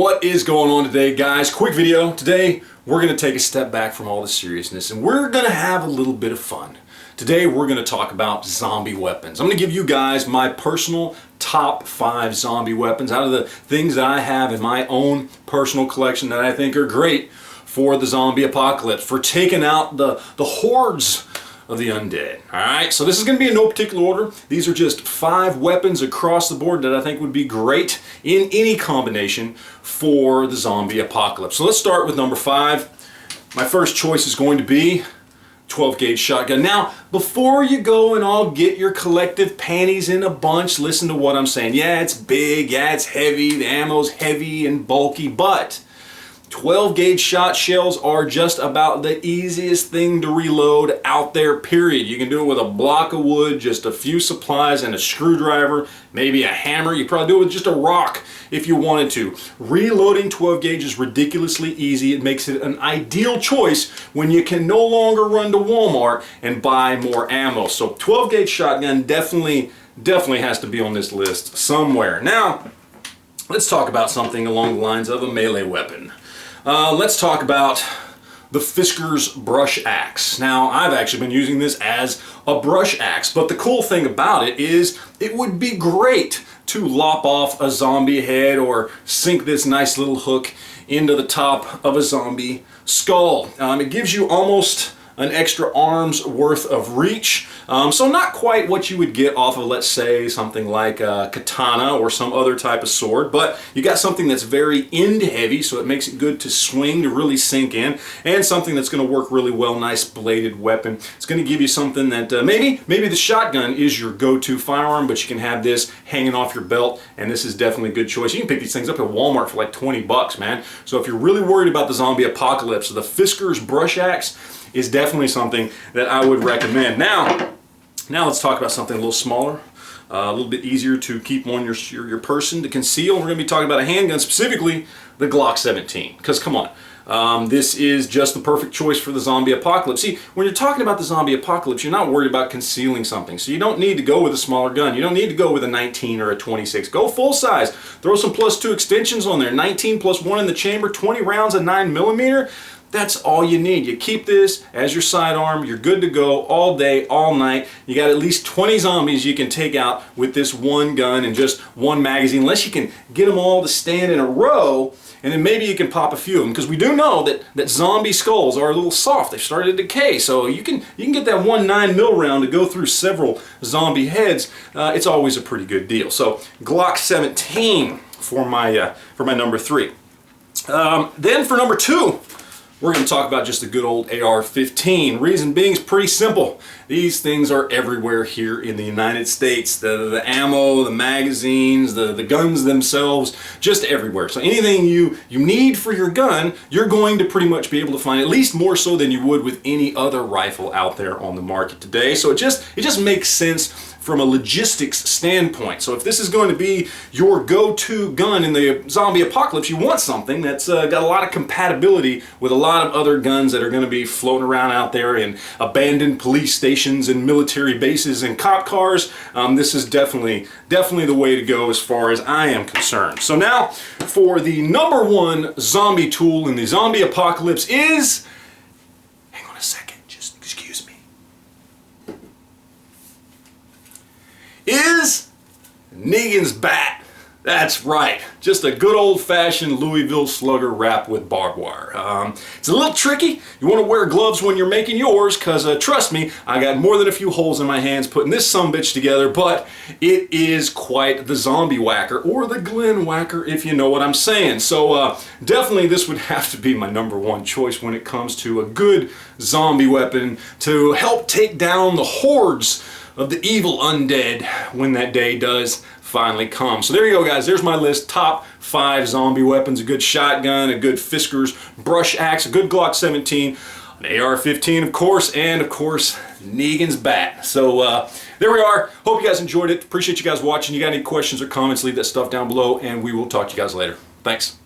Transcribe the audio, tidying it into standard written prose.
What is going on today, guys? Quick video. Today we're going to take a step back from all the seriousness and we're going to have a little bit of fun. Today we're going to talk about zombie weapons. I'm going to give you guys my personal top 5 zombie weapons out of the things that I have in my own personal collection that I think are great for the zombie apocalypse, for taking out the hordes of the undead. Alright, so this is going to be in no particular order. These are just 5 weapons across the board that I think would be great in any combination for the zombie apocalypse. So let's start with number 5. My first choice is going to be 12 gauge shotgun. Now, before you go and all get your collective panties in a bunch, listen to what I'm saying. Yeah, it's big, yeah, it's heavy, the ammo's heavy and bulky, but 12 gauge shot shells are just about the easiest thing to reload out there, period. You can do it with a block of wood, just a few supplies and a screwdriver, maybe a hammer. You probably do it with just a rock if you wanted to. Reloading 12 gauge is ridiculously easy. It makes it an ideal choice when you can no longer run to Walmart and buy more ammo. So 12 gauge shotgun definitely has to be on this list somewhere. Now, let's talk about something along the lines of a melee weapon. Let's talk about the Fisker's brush axe. Now, I've actually been using this as a brush axe, but the cool thing about it is it would be great to lop off a zombie head or sink this nice little hook into the top of a zombie skull. It gives you almost an extra arm's worth of reach. So not quite what you would get off of, let's say, something like a katana or some other type of sword, but you got something that's very end heavy, so it makes it good to swing, to really sink in, and something that's going to work really well, nice bladed weapon. It's going to give you something that maybe the shotgun is your go-to firearm, but you can have this hanging off your belt, and this is definitely a good choice. You can pick these things up at Walmart for like 20 bucks, man. So if you're really worried about the zombie apocalypse, the Fisker's brush axe is definitely something that I would recommend. Now let's talk about something a little smaller, a little bit easier to keep on your person, to conceal. We're going to be talking about a handgun, specifically the Glock 17. Because come on, this is just the perfect choice for the zombie apocalypse. See, when you're talking about the zombie apocalypse, you're not worried about concealing something. So you don't need to go with a smaller gun. You don't need to go with a 19 or a 26. Go full size. Throw some +2 extensions on there. 19 + 1 in the chamber, 20 rounds of 9mm. That's all you need. You keep this as your sidearm. You're good to go all day, all night. You got at least 20 zombies you can take out with this one gun and just one magazine, unless you can get them all to stand in a row, and then maybe you can pop a few of them, because we do know that zombie skulls are a little soft. They've started to decay, so you can get that one 9mm round to go through several zombie heads. It's always a pretty good deal. So Glock 17 for my number 3. Then for number 2, we're going to talk about just a good old AR-15. Reason being is pretty simple. These things are everywhere here in the United States. The ammo, the magazines, the guns themselves, just everywhere. So anything you need for your gun, you're going to pretty much be able to find, at least more so than you would with any other rifle out there on the market today. So it just makes sense from a logistics standpoint. So if this is going to be your go-to gun in the zombie apocalypse, you want something that's got a lot of compatibility with a lot of other guns that are going to be floating around out there in abandoned police stations and military bases and cop cars. This is definitely the way to go as far as I am concerned. So now for the number 1 zombie tool in the zombie apocalypse is, hang on a second, just excuse me, is Negan's bat. That's right, just a good old-fashioned Louisville Slugger wrapped with barbed wire. It's a little tricky. You want to wear gloves when you're making yours, because trust me, I got more than a few holes in my hands putting this sumbitch together, but it is quite the zombie whacker, or the Glen whacker, if you know what I'm saying. So definitely this would have to be my number 1 choice when it comes to a good zombie weapon to help take down the hordes of the evil undead when that day does finally come. So there you go, guys. There's my list. Top 5 zombie weapons. A good shotgun, a good Fisker's brush axe, a good Glock 17, an AR-15, of course, and of course, Negan's bat. So there we are. Hope you guys enjoyed it. Appreciate you guys watching. You got any questions or comments, leave that stuff down below, and we will talk to you guys later. Thanks.